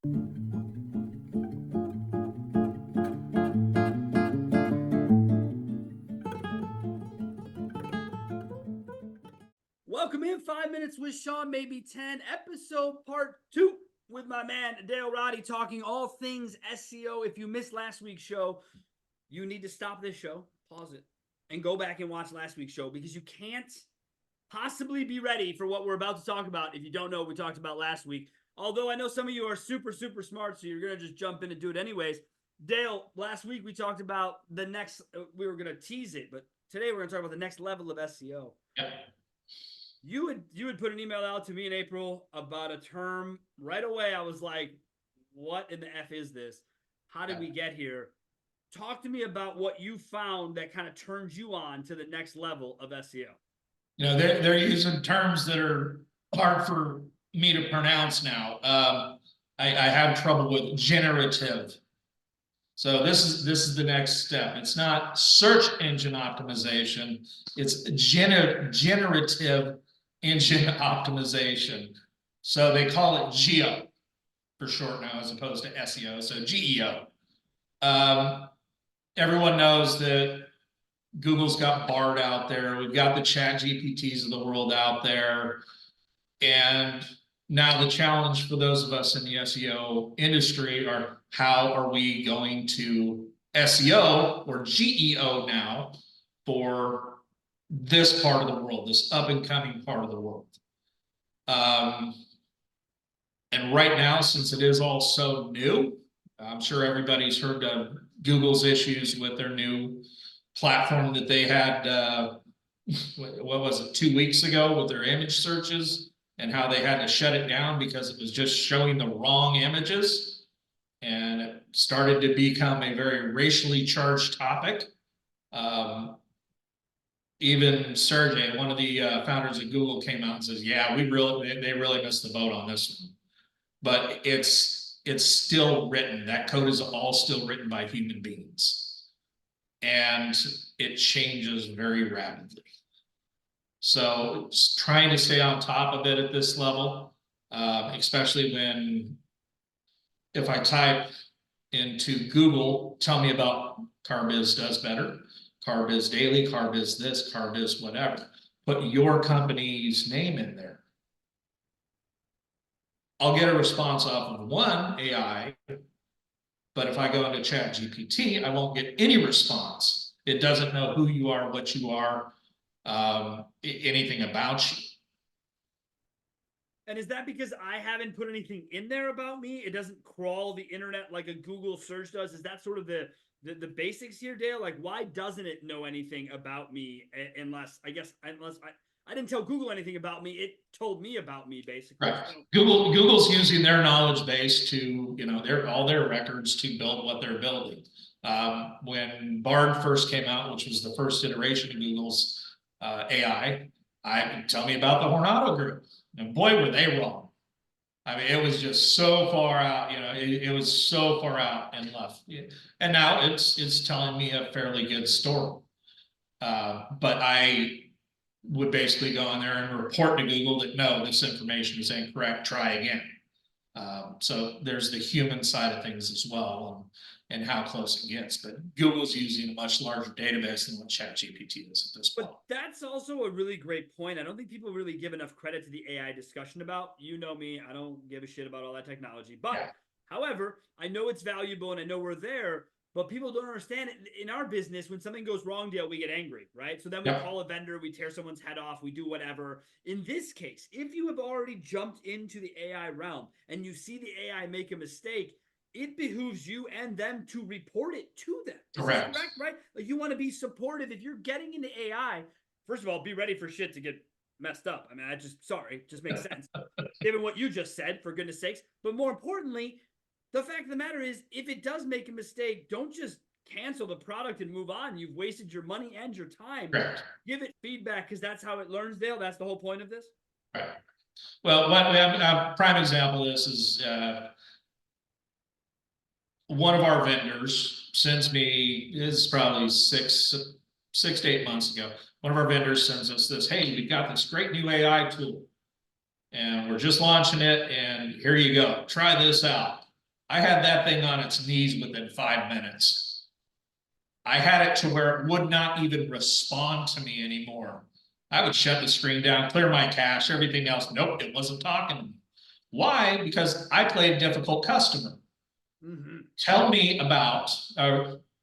Welcome in 5 Minutes with Sean, maybe 10, episode part 2 with my man Dale Roddy, talking all things SEO. If you missed last week's show, you need to stop this show, pause it, and go back and watch last week's show, because you can't possibly be ready for what we're about to talk about if you don't know what we talked about last week. Although I know some of you are super, super smart, so you're going to just jump in and do it anyways. Dale, last week we talked about the next, we were going to tease it, but today we're going to talk about the next level of SEO. Yep. You had put an email out to me in April about a term. Right away, I was like, what in the F is this? How did we get here? Talk to me about what you found that kind of turns you on to the next level of SEO. You know, they're using terms that are hard for me to pronounce now. I have trouble with generative. So this is the next step. It's not search engine optimization. It's generative engine optimization. So they call it GEO for short now, as opposed to SEO. So GEO. Everyone knows that Google's got Bard out there. We've got the Chat GPTs of the world out there. And now the challenge for those of us in the SEO industry are, how are we going to SEO or GEO now for this part of the world, this up and coming part of the world? And right now, since it is all so new, I'm sure everybody's heard of Google's issues with their new platform that they had, what was it, 2 weeks ago, with their image searches, and how they had to shut it down because it was just showing the wrong images. And it started to become a very racially charged topic. Even Sergey, one of the founders of Google, came out and says, yeah, they really missed the boat on this one. But it's still written. That code is all still written by human beings. And it changes very rapidly. So trying to stay on top of it at this level, especially if I type into Google, tell me about CarBiz does better, CarBiz Daily, CarBiz this, CarBiz whatever. Put your company's name in there. I'll get a response off of one AI, but if I go into Chat GPT, I won't get any response. It doesn't know who you are, what you are, anything about you. And is that because I haven't put anything in there about me? It doesn't crawl the internet like a Google search does? Is that sort of the basics here, Dale? Like, why doesn't it know anything about me unless I didn't tell Google anything about me? It told me about me, basically. Right. Google's using their knowledge base to, all their records to build what they're building. When Bard first came out, which was the first iteration of Google's AI, tell me about the Hornado group. And boy, were they wrong. I mean, it was just so far out, it was so far out and left. And now it's telling me a fairly good story. But I would basically go in there and report to Google that, no, this information is incorrect, try again. So there's the human side of things as well, and how close it gets. But Google's using a much larger database than what ChatGPT is at this point. But that's also a really great point. I don't think people really give enough credit to the AI discussion about. You know me, I don't give a shit about all that technology. But yeah. However, I know it's valuable and I know we're there, but people don't understand it. In our business, when something goes wrong, Dale, we get angry, right? So then we call a vendor, we tear someone's head off, we do whatever. In this case, if you have already jumped into the AI realm and you see the AI make a mistake, it behooves you and them to report it to them. Correct. Correct, right? Like, you want to be supportive. If you're getting into AI, first of all, be ready for shit to get messed up. I mean, it just makes sense. Given what you just said, for goodness sakes. But more importantly, the fact of the matter is, if it does make a mistake, don't just cancel the product and move on. You've wasted your money and your time. Correct. Give it feedback, because that's how it learns, Dale. That's the whole point of this. Right. Well, a prime example of this is one of our vendors sends me, this is probably six to 8 months ago, one of our vendors sends us this, hey, we've got this great new AI tool and we're just launching it, and here you go, try this out. I had that thing on its knees within 5 minutes. I had it to where it would not even respond to me anymore. I would shut the screen down, clear my cache, everything else. Nope, it wasn't talking to me. Why? Because I played difficult customer. Tell me about,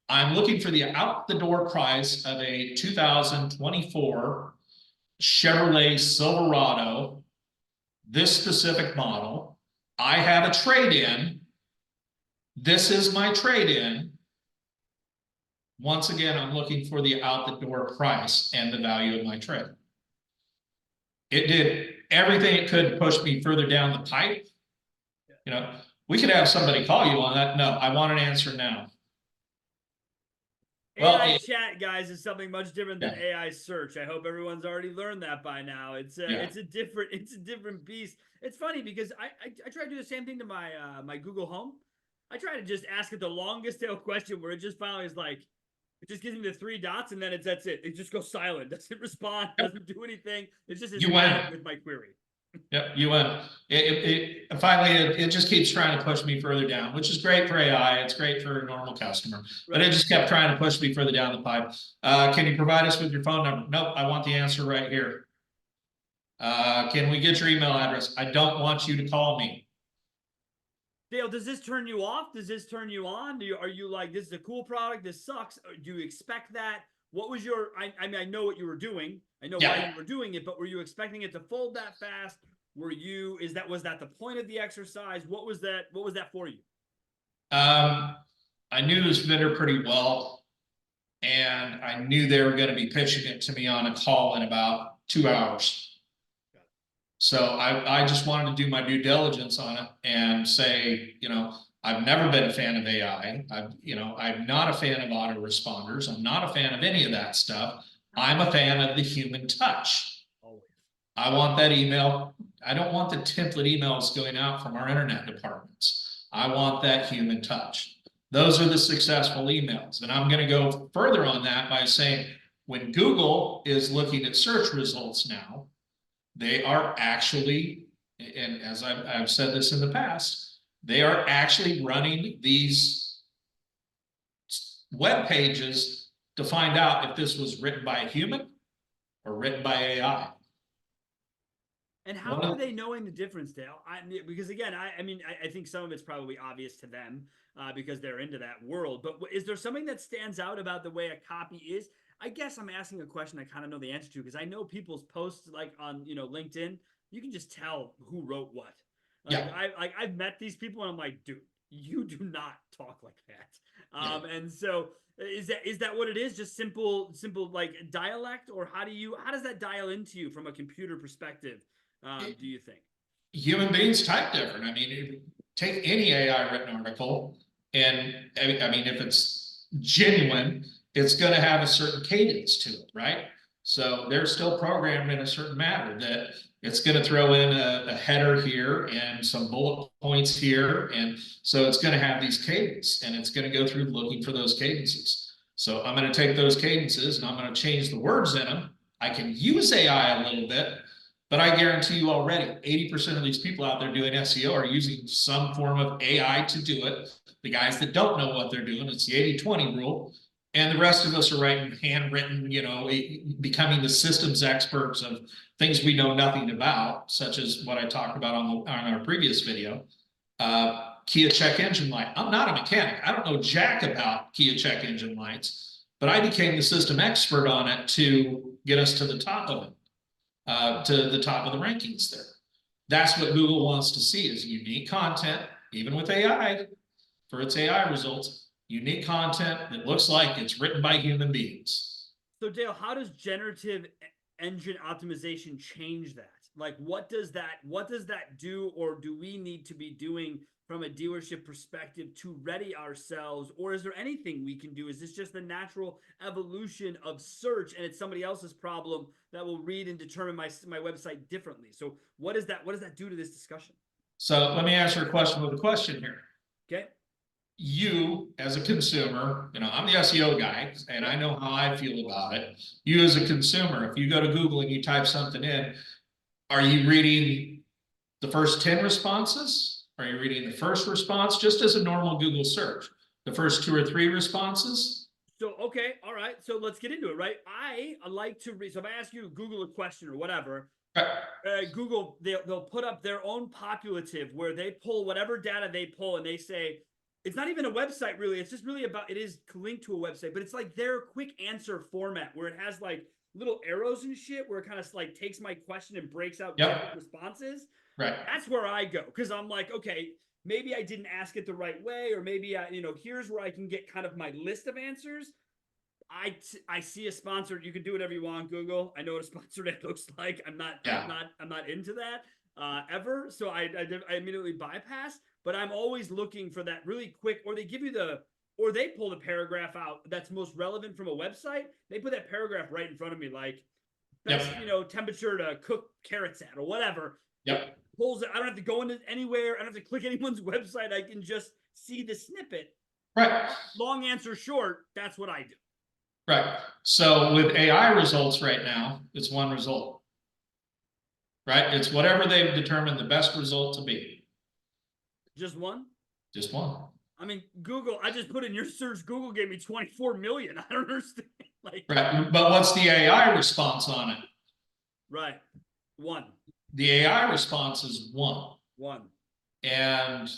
I'm looking for the out the door price of a 2024 Chevrolet Silverado, this specific model. I have a trade-in. This is my trade-in. Once again, I'm looking for the out the door price and the value of my trade. It did everything it could to push me further down the pipe. You know, we could have somebody call you on that. No, I want an answer now. Well, AI chat, guys, is something much different than AI search. I hope everyone's already learned that by now. It's a different beast. It's funny because I try to do the same thing to my my Google Home. I try to just ask it the longest tail question where it just finally is like, it just gives me the 3 dots and then that's it. It just goes silent, doesn't respond, doesn't do anything. It's just you went with my query. Yep, you went. Finally, it just keeps trying to push me further down, which is great for AI. It's great for a normal customer, but it just kept trying to push me further down the pipe. Can you provide us with your phone number? Nope, I want the answer right here. Can we get your email address? I don't want you to call me. Dale, does this turn you off? Does this turn you on? Are you like, this is a cool product, this sucks? Or do you expect that? What was your, I mean, I know what you were doing. I know why you were doing it, but were you expecting it to fold that fast? Were you, was that the point of the exercise? What was that for you? I knew this vendor pretty well, and I knew they were going to be pitching it to me on a call in about 2 hours. So I just wanted to do my due diligence on it and say, you know, I've never been a fan of AI. I'm not a fan of autoresponders. I'm not a fan of any of that stuff. I'm a fan of the human touch. I want that email. I don't want the template emails going out from our internet departments. I want that human touch. Those are the successful emails. And I'm going to go further on that by saying, when Google is looking at search results now, they are actually, and as I've said this in the past, they are actually running these web pages to find out if this was written by a human or written by AI. And how are they knowing the difference, Dale? Because again, I think some of it's probably obvious to them because they're into that world. But is there something that stands out about the way a copy is? I guess I'm asking a question I kind of know the answer to because I know people's posts like on LinkedIn. You can just tell who wrote what. I've met these people and I'm like, dude, you do not talk like that. And so is that what it is? Just simple like dialect, or how does that dial into you from a computer perspective? Do you think human beings type different? I mean, take any AI written article, and I mean, if it's genuine, it's going to have a certain cadence to it, right? So they're still programmed in a certain manner that it's going to throw in a header here and some bullet points here. And so it's going to have these cadence, and it's going to go through looking for those cadences. So I'm going to take those cadences and I'm going to change the words in them. I can use AI a little bit, but I guarantee you already 80% of these people out there doing SEO are using some form of AI to do it. The guys that don't know what they're doing, it's the 80-20 rule. And the rest of us are writing handwritten, becoming the systems experts of things we know nothing about, such as what I talked about on our previous video. Kia check engine light. I'm not a mechanic. I don't know jack about Kia check engine lights, but I became the system expert on it to get us to the top of it, to the top of the rankings there. That's what Google wants to see, is unique content, even with AI, for its AI results. Unique content that looks like it's written by human beings. So Dale, how does generative engine optimization change that? Like, what does that do, or do we need to be doing from a dealership perspective to ready ourselves? Or is there anything we can do? Is this just the natural evolution of search and it's somebody else's problem that will read and determine my website differently? So what does that do to this discussion? So let me answer a question with a question here. Okay. You as a consumer, I'm the SEO guy and I know how I feel about it. You as a consumer, if you go to Google and you type something in, are you reading the first 10 responses? Are you reading the first response, just as a normal Google search? The first 2 or 3 responses? So, okay, all right. So let's get into it, right? I like to read. So if I ask you to Google a question or whatever, Google, they'll put up their own populative where they pull whatever data they pull and they say, it's not even a website really. It's just really about, it is linked to a website, but it's like their quick answer format where it has like little arrows and shit where it kind of like takes my question and breaks out different responses. Right. That's where I go because I'm like, okay, maybe I didn't ask it the right way, or maybe here's where I can get kind of my list of answers. I see a sponsored. You can do whatever you want, Google. I know what a sponsored ad looks like. I'm not into that ever. So I immediately bypass. But I'm always looking for that really quick, or they pull the paragraph out that's most relevant from a website. They put that paragraph right in front of me, like best temperature to cook carrots at, or whatever. Yep. Pulls it. I don't have to go into anywhere. I don't have to click anyone's website. I can just see the snippet. Right. Long answer short. That's what I do. Right. So with AI results right now, it's one result. Right? It's whatever they've determined the best result to be. Just one? Just one. I mean, Google, I just put in your search, Google gave me 24 million. I don't understand. Like, right. But what's the AI response on it? Right. One. The AI response is one. One. And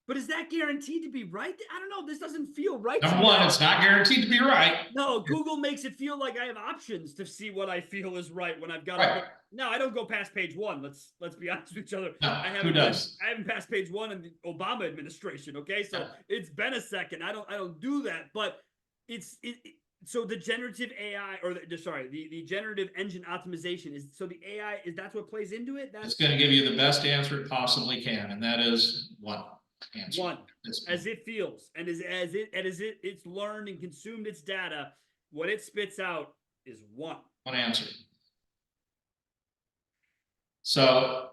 but is that guaranteed to be right? I don't know. This doesn't feel right. Number one, it's not guaranteed to be right. No, Google makes it feel like I have options to see what I feel is right when I've got right. No, I don't go past page one. Let's be honest with each other. No, who does? I haven't passed page one in the Obama administration. Okay, so it's been a second. I don't do that. But so the generative AI, or the generative engine optimization is, so the AI that's what plays into it. It's going to give you the best answer it possibly can, and that is one answer. One, as it feels, and it's learned and consumed its data. What it spits out is one answer. So,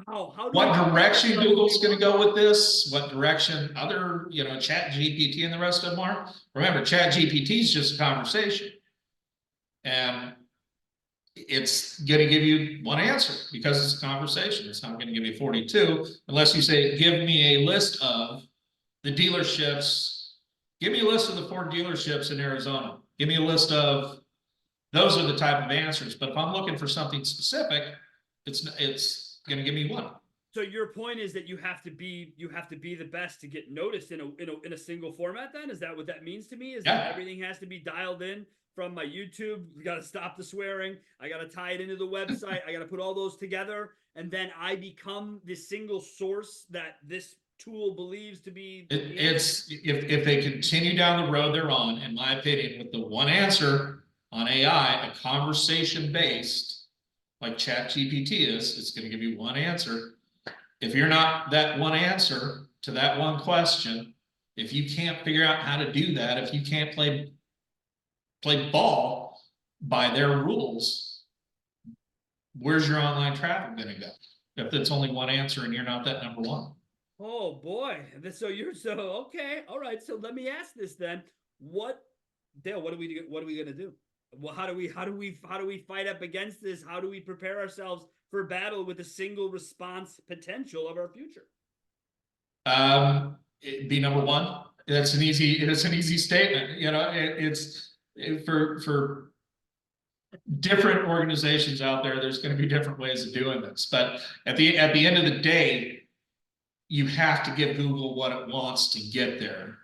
wow, what direction Google's going to go with this? What direction other, Chat GPT and the rest of them are? Remember, Chat GPT is just a conversation, and it's going to give you one answer because it's a conversation. It's not going to give you 42 unless you say, give me a list of the dealerships. Give me a list of the Ford dealerships in Arizona. Give me a list of, those are the type of answers. But if I'm looking for something specific, it's going to give me one. So your point is that you have to be the best to get noticed in a single format. Then is that what that means to me? Is that everything has to be dialed in from my YouTube? You got to stop the swearing. I got to tie it into the website. I got to put all those together, and then I become the single source that this tool believes to be. It's if they continue down the road they're on, in my opinion, with the one answer on AI, a conversation based like Chat GPT is, it's going to give you one answer. If you're not that one answer to that one question, if you can't figure out how to do that, if you can't play ball by their rules, where's your online traffic going to go? If it's only one answer and you're not that number one. Oh boy. So okay. All right. So let me ask this then. Dale, what are we going to do? Well, how do we fight up against this? How do we prepare ourselves for battle with a single response potential of our future? It'd be number one. It's an easy statement. It's for different organizations out there. There's going to be different ways of doing this, but at the end of the day, you have to give Google what it wants to get there.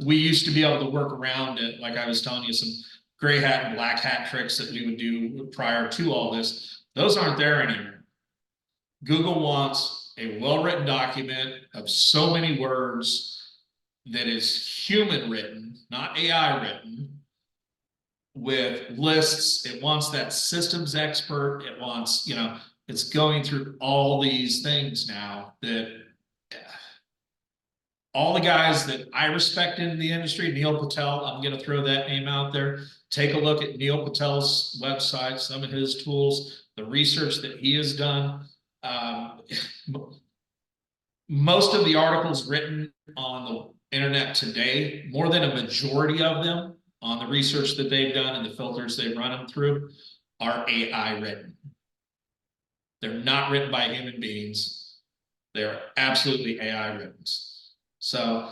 We used to be able to work around it, like I was telling you, some gray hat and black hat tricks that we would do prior to all this. Those aren't there anymore. Google wants a well-written document of so many words that is human written, not AI written, with lists. It wants that systems expert. It wants, it's going through all these things now that all the guys that I respect in the industry, Neil Patel, I'm going to throw that name out there. Take a look at Neil Patel's website, some of his tools, the research that he has done. Most of the articles written on the internet today, more than a majority of them on the research that they've done and the filters they've run them through, are AI written. They're not written by human beings. They're absolutely AI written. So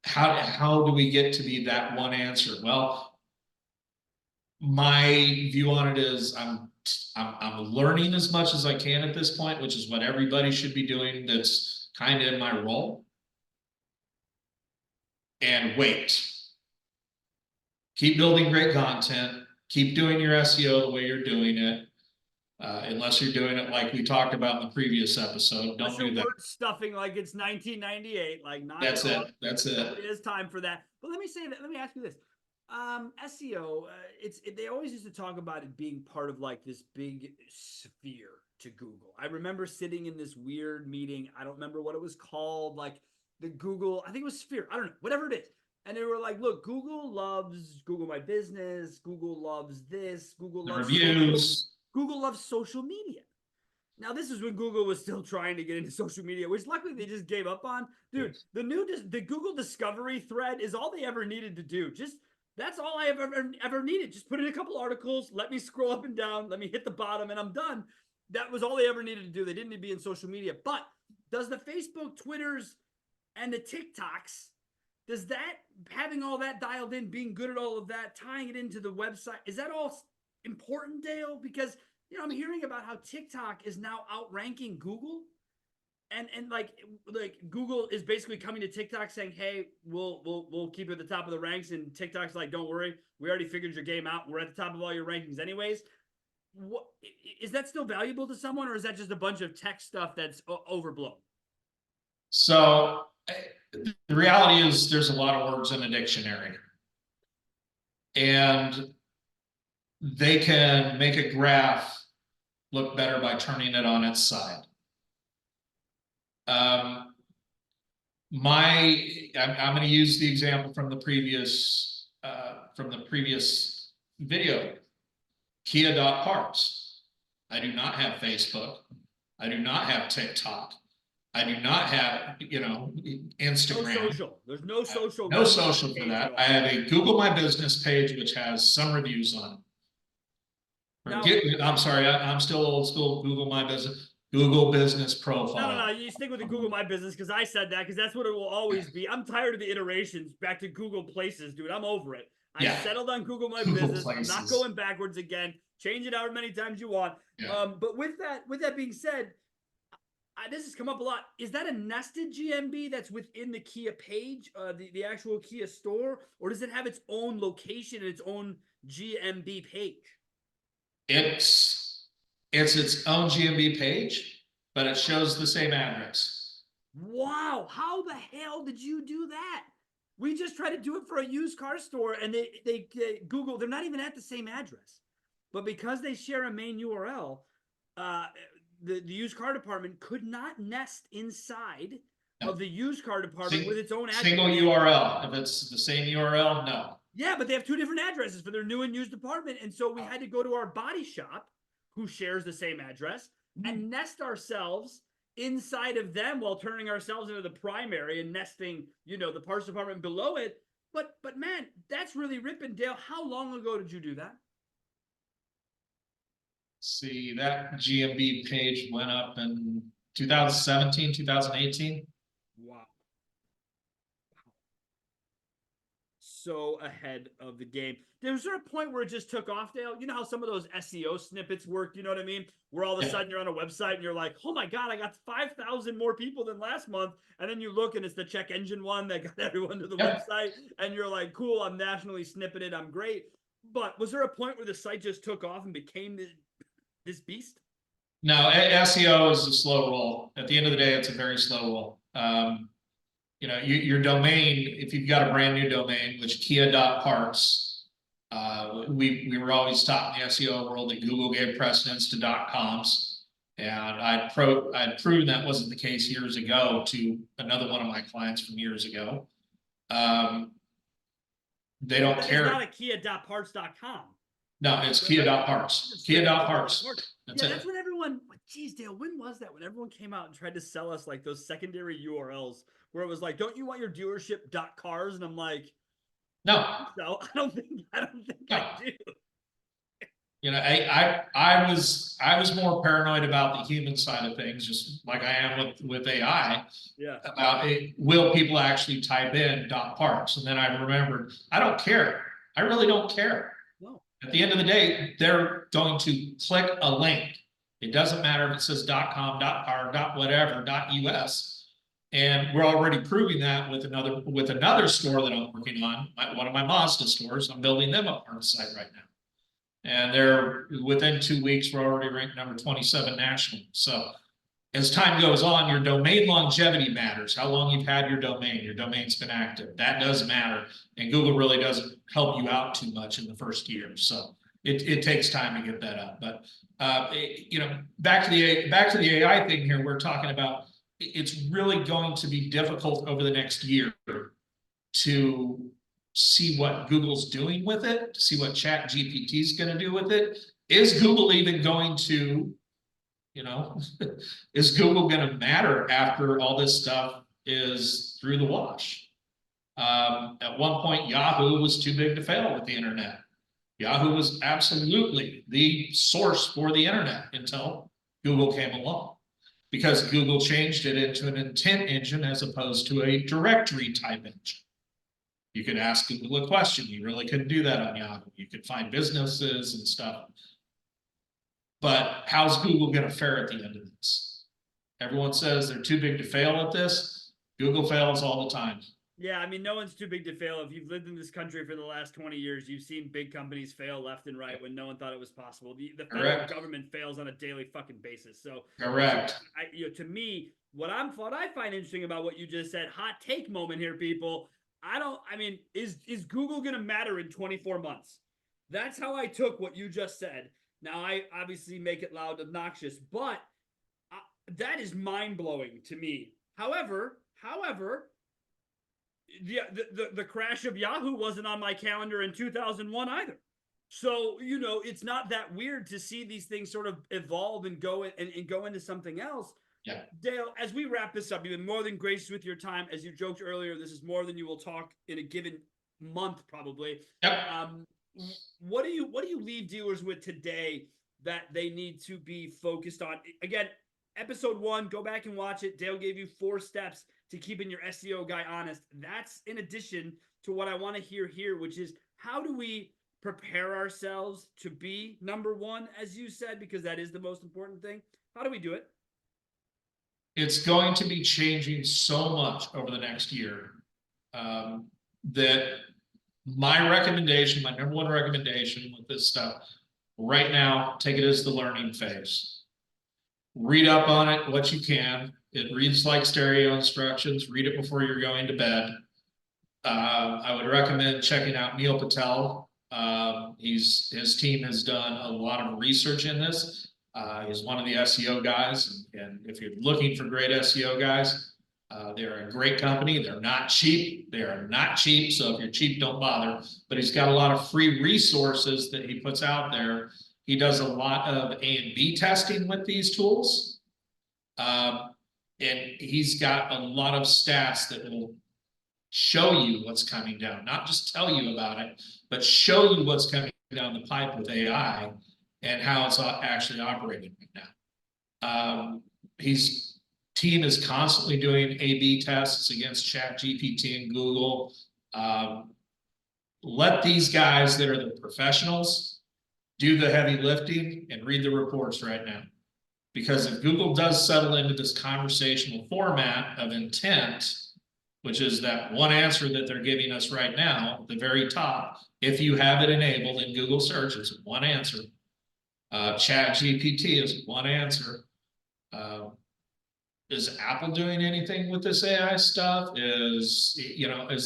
how do we get to be that one answer? Well, my view on it is I'm learning as much as I can at this point, which is what everybody should be doing that's kind of in my role. And wait. Keep building great content. Keep doing your SEO the way you're doing it. Unless you're doing it like we talked about in the previous episode. Don't do that. Word stuffing like it's 1998. Like, knock That's it it. off. That's it. Nobody has time for that. But let me say that. Let me ask you this. SEO, they always used to talk about it being part of like this big sphere to Google. I remember sitting in this weird meeting. I don't remember what it was called. Like the Google, I think it was Sphere. I don't know, whatever it is. And they were like, look, Google loves Google My Business. Google loves this. Google loves reviews. Google loves social media. Now, this is when Google was still trying to get into social media, which luckily they just gave up on. Dude, the Google Discovery thread is all they ever needed to do. That's all I have ever needed. Just put in a couple articles, let me scroll up and down, let me hit the bottom, and I'm done. That was all they ever needed to do. They didn't need to be in social media. But does the Facebook, Twitters, and the TikToks, does that, having all that dialed in, being good at all of that, tying it into the website, is that all important, Dale? Because I'm hearing about how TikTok is now outranking Google, and like Google is basically coming to TikTok saying, "Hey, we'll keep you at the top of the ranks," and TikTok's like, "Don't worry, we already figured your game out. We're at the top of all your rankings, anyways." What is that still valuable to someone, or is that just a bunch of tech stuff that's overblown? So the reality is, there's a lot of words in a dictionary, and they can make a graph look better by turning it on its side. I'm going to use the example from the previous video, Kia.parts. I do not have Facebook. I do not have TikTok. I do not have, Instagram. No social. There's no social. No social for that. I have a Google My Business page, which has some reviews on it. I'm sorry, I'm still old school. Google My Business, Google Business Profile. No. You stick with the Google My Business because I said that, because that's what it will always be. I'm tired of the iterations back to Google Places, dude. I'm over it. I settled on Google My Business. Places. I'm not going backwards again. Change it however many times you want. Yeah. But with that being said, this has come up a lot. Is that a nested GMB that's within the Kia page, the actual Kia store, or does it have its own location and its own GMB page? It's its own GMB page, but it shows the same address. Wow, how the hell did you do that? We just tried to do it for a used car store, and they Google, they're not even at the same address. But because they share a main URL, the used car department could not nest inside of the used car department with its own address. Single URL. If it's the same URL, no. Yeah, but they have two different addresses for their new and used department. And so we had to go to our body shop, who shares the same address, and nest ourselves inside of them while turning ourselves into the primary and nesting, the parts department below it. But man, that's really ripping, Dale. How long ago did you do that? See, that GMB page went up in 2017, 2018. Wow. So ahead of the game. Was there a point where it just took off, Dale? You know how some of those SEO snippets work, you know what I mean? Where all of a sudden you're on a website and you're like, oh my God, I got 5,000 more people than last month. And then you look and it's the check engine one that got everyone to the website. And you're like, cool, I'm nationally snipping it. I'm great. But was there a point where the site just took off and became this beast? No, SEO is a slow roll. At the end of the day, it's a very slow roll. Your domain, if you've got a brand new domain, which Kia.parts, we were always taught in the SEO world that Google gave precedence to .coms, and I'd proven that wasn't the case years ago to another one of my clients from years ago. They don't care. It's not a Kia.parts.com. No, it's Kia.parts. Kia.parts. That's when everyone, geez, Dale, when was that? When everyone came out and tried to sell us like those secondary URLs where it was like, don't you want your dealership.cars? And I'm like, no, I don't think I do. You know, I was more paranoid about the human side of things, just like I am with AI, Yeah. about it, will people actually type in dot parts? And then I remembered, I don't care. I really don't care. No. At the end of the day, they're going to click a link. It doesn't matter if it says .com, .or .whatever, .us. And we're already proving that with another store that I'm working on, one of my Mazda stores. I'm building them up on the site right now. And they're within 2 weeks, we're already ranked number 27 nationally. So as time goes on, your domain longevity matters. How long you've had your domain. Your domain's been active. That does matter. And Google really doesn't help you out too much in the first year. So it takes time to get that up. But you know, back to the AI thing here, we're talking about it's really going to be difficult over the next year to see what Google's doing with it, to see what Chat GPT is going to do with it. Is Google even going to, you know, is Google going to matter after all this stuff is through the wash? At one point, Yahoo was too big to fail with the internet. Yahoo was absolutely the source for the internet until Google came along, because Google changed it into an intent engine as opposed to a directory type engine. You could ask Google a question. You really couldn't do that on Yahoo. You could find businesses and stuff. But how's Google going to fare at the end of this? Everyone says they're too big to fail at this. Google fails all the time. Yeah, I mean, no one's too big to fail. If you've lived in this country for the last 20 years, you've seen big companies fail left and right when no one thought it was possible. The federal government fails on a daily fucking basis. So correct. To me, what I find interesting about what you just said, hot take moment here, people. Is Google going to matter in 24 months? That's how I took what you just said. Now, I obviously make it loud, obnoxious, but that is mind-blowing to me. However, the crash of Yahoo wasn't on my calendar in 2001 either. So, you know, it's not that weird to see these things sort of evolve and go into something else. Yeah. Dale, as we wrap this up, you've been more than gracious with your time. As you joked earlier, this is more than you will talk in a given month, probably. Yep. What do you leave dealers with today that they need to be focused on? Again, episode 1, go back and watch it. Dale gave you 4 steps to keeping your SEO guy honest. That's in addition to what I want to hear here, which is how do we prepare ourselves to be number 1, as you said, because that is the most important thing. How do we do it? It's going to be changing so much over the next year that my recommendation, my number 1 recommendation with this stuff right now, take it as the learning phase. Read up on it what you can. It reads like stereo instructions. Read it before you're going to bed. I would recommend checking out Neil Patel. His team has done a lot of research in this. He's one of the SEO guys, and if you're looking for great SEO guys, they're a great company. They're not cheap. They are not cheap. So if you're cheap, don't bother. But he's got a lot of free resources that he puts out there. He does a lot of A/B testing with these tools. And he's got a lot of stats that will show you what's coming down, not just tell you about it, but show you what's coming down the pipe with AI and how it's actually operating right now. His team is constantly doing A/B tests against Chat GPT and Google. Let these guys that are the professionals do the heavy lifting and read the reports right now. Because if Google does settle into this conversational format of intent, which is that one answer that they're giving us right now, at the very top, if you have it enabled in Google search, it's one answer. Chat GPT is one answer. Is Apple doing anything with this AI stuff? Is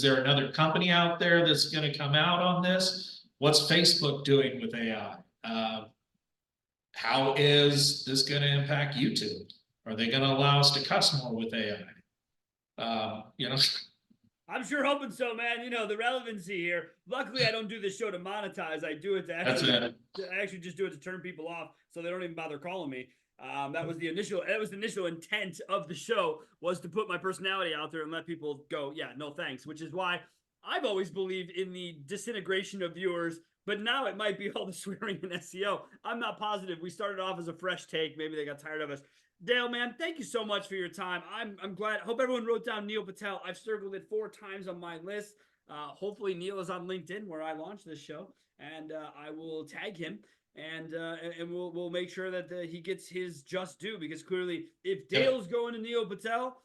there another company out there that's going to come out on this? What's Facebook doing with AI? How is this going to impact YouTube? Are they going to allow us to cuss more with AI? I'm sure hoping so, man. You know, the relevancy here. Luckily, I don't do this show to monetize. I do it to actually, I actually just do it to turn people off so they don't even bother calling me. That was the initial intent of the show, was to put my personality out there and let people go, yeah, no thanks, which is why I've always believed in the disintegration of viewers But now it might be all the swearing in SEO. I'm not positive. We started off as a fresh take. Maybe they got tired of us. Dale, man, thank you so much for your time. I'm glad. Hope everyone wrote down Neil Patel. I've circled it 4 times on my list. Hopefully Neil is on LinkedIn where I launched this show, and I will tag him, and we'll make sure that he gets his just due, because clearly if Dale's going to Neil Patel,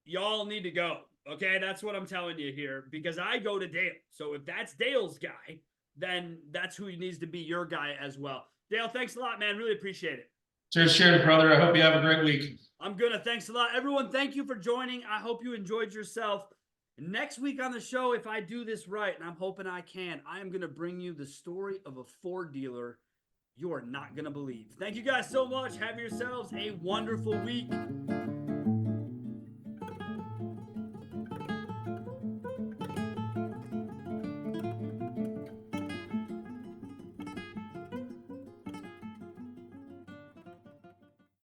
y'all need to go. Okay, that's what I'm telling you here, because I go to Dale. So if that's Dale's guy, then that's who needs to be your guy as well. Dale, thanks a lot, man. Really appreciate it. Cheers, brother. I hope you have a great week. I'm gonna. Thanks a lot, everyone. Thank you for joining. I hope you enjoyed yourself. Next week on the show, if I do this right, and I'm hoping I can, I am gonna bring you the story of a Ford dealer you are not gonna believe. Thank you guys so much. Have yourselves a wonderful week.